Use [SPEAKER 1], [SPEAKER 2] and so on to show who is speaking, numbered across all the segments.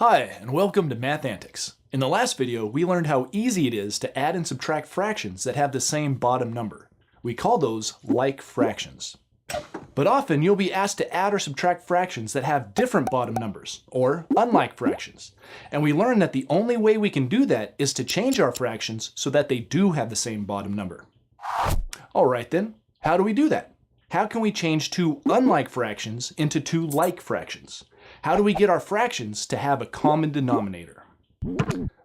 [SPEAKER 1] Hi, and welcome to Math Antics. In the last video, we learned how easy it is to add and subtract fractions that have the same bottom number. We call those like fractions. But often you'll be asked to add or subtract fractions that have different bottom numbers, or unlike fractions. And we learned that the only way we can do that is to change our fractions so that they do have the same bottom number. Alright then, how do we do that? How can we change two unlike fractions into two like fractions? How do we get our fractions to have a common denominator?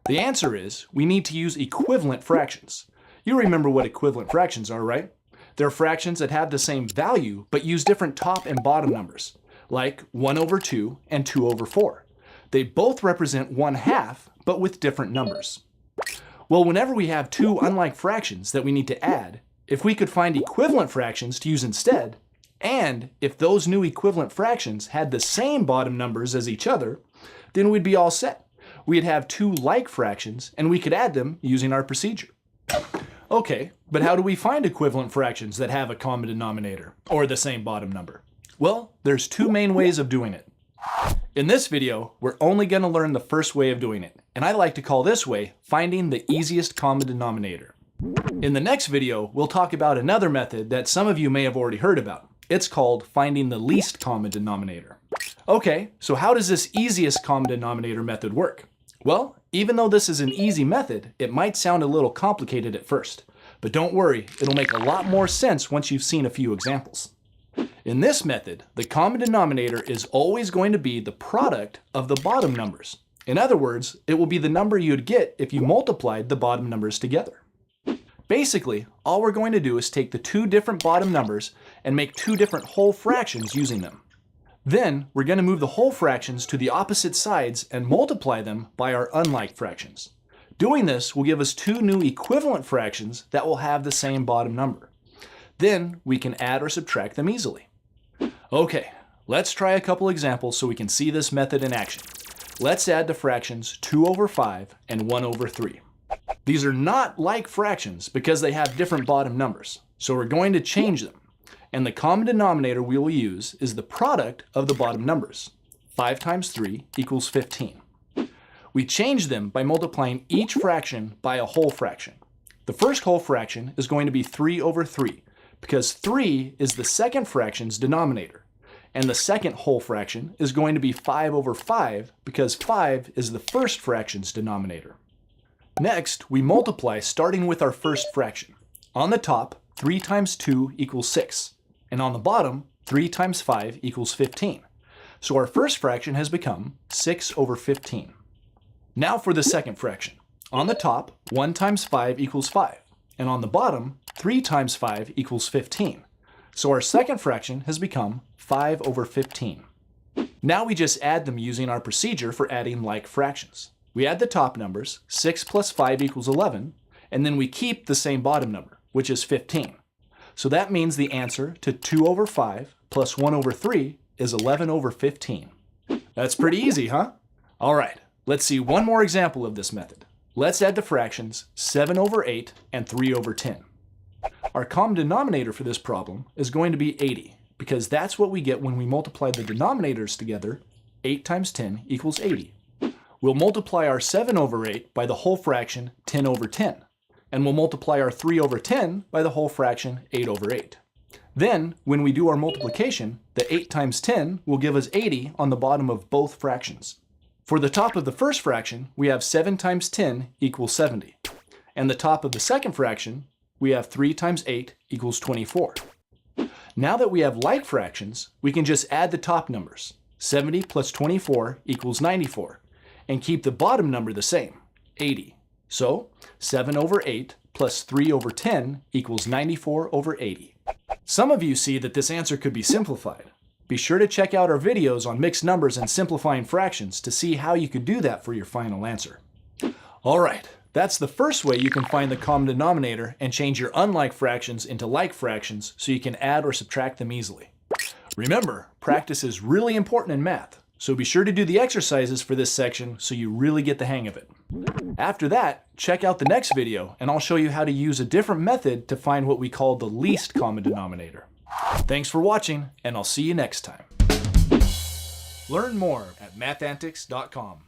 [SPEAKER 1] The answer is we need to use equivalent fractions. You remember what equivalent fractions are, right? They're fractions that have the same value but use different top and bottom numbers, like 1 over 2 and 2 over 4. They both represent 1/2 but with different numbers. Well, whenever we have two unlike fractions that we need to add, if we could find equivalent fractions to use instead, and if those new equivalent fractions had the same bottom numbers as each other, then we'd be all set. We'd have two like fractions and we could add them using our procedure. Okay, but how do we find equivalent fractions that have a common denominator, or the same bottom number? Well, there's two main ways of doing it. In this video, we're only going to learn the first way of doing it, and I like to call this way finding the easiest common denominator. In the next video, we'll talk about another method that some of you may have already heard about. It's called finding the least common denominator. Okay, so how does this easiest common denominator method work? Well, even though this is an easy method, it might sound a little complicated at first. But don't worry, it'll make a lot more sense once you've seen a few examples. In this method, the common denominator is always going to be the product of the bottom numbers. In other words, it will be the number you'd get if you multiplied the bottom numbers together. Basically, all we're going to do is take the two different bottom numbers and make two different whole fractions using them. Then, we're going to move the whole fractions to the opposite sides and multiply them by our unlike fractions. Doing this will give us two new equivalent fractions that will have the same bottom number. Then, we can add or subtract them easily. Okay, let's try a couple examples so we can see this method in action. Let's add the fractions 2 over 5 and 1 over 3. These are not like fractions because they have different bottom numbers, so we're going to change them. And the common denominator we will use is the product of the bottom numbers. 5 times 3 equals 15. We change them by multiplying each fraction by a whole fraction. The first whole fraction is going to be 3 over 3, because 3 is the second fraction's denominator. And the second whole fraction is going to be 5 over 5, because 5 is the first fraction's denominator. Next, we multiply starting with our first fraction. On the top, 3 times 2 equals 6. And on the bottom, 3 times 5 equals 15. So our first fraction has become 6 over 15. Now for the second fraction. On the top, 1 times 5 equals 5. And on the bottom, 3 times 5 equals 15. So our second fraction has become 5 over 15. Now we just add them using our procedure for adding like fractions. We add the top numbers, 6 plus 5 equals 11, and then we keep the same bottom number, which is 15. So that means the answer to 2 over 5 plus 1 over 3 is 11 over 15. That's pretty easy, huh? All right, let's see one more example of this method. Let's add the fractions 7 over 8 and 3 over 10. Our common denominator for this problem is going to be 80, because that's what we get when we multiply the denominators together. 8 times 10 equals 80. We'll multiply our 7 over 8 by the whole fraction 10 over 10. And we'll multiply our 3 over 10 by the whole fraction 8 over 8. Then, when we do our multiplication, the 8 times 10 will give us 80 on the bottom of both fractions. For the top of the first fraction, we have 7 times 10 equals 70. And the top of the second fraction, we have 3 times 8 equals 24. Now that we have like fractions, we can just add the top numbers. 70 plus 24 equals 94. And keep the bottom number the same, 80. So 7 over 8 plus 3 over 10 equals 94 over 80. Some of you see that this answer could be simplified. Be sure to check out our videos on mixed numbers and simplifying fractions to see how you could do that for your final answer. All right, that's the first way you can find the common denominator and change your unlike fractions into like fractions so you can add or subtract them easily. Remember, practice is really important in math. So be sure to do the exercises for this section so you really get the hang of it. After that, check out the next video and I'll show you how to use a different method to find what we call the least common denominator. Thanks for watching, and I'll see you next time. Learn more at mathantics.com.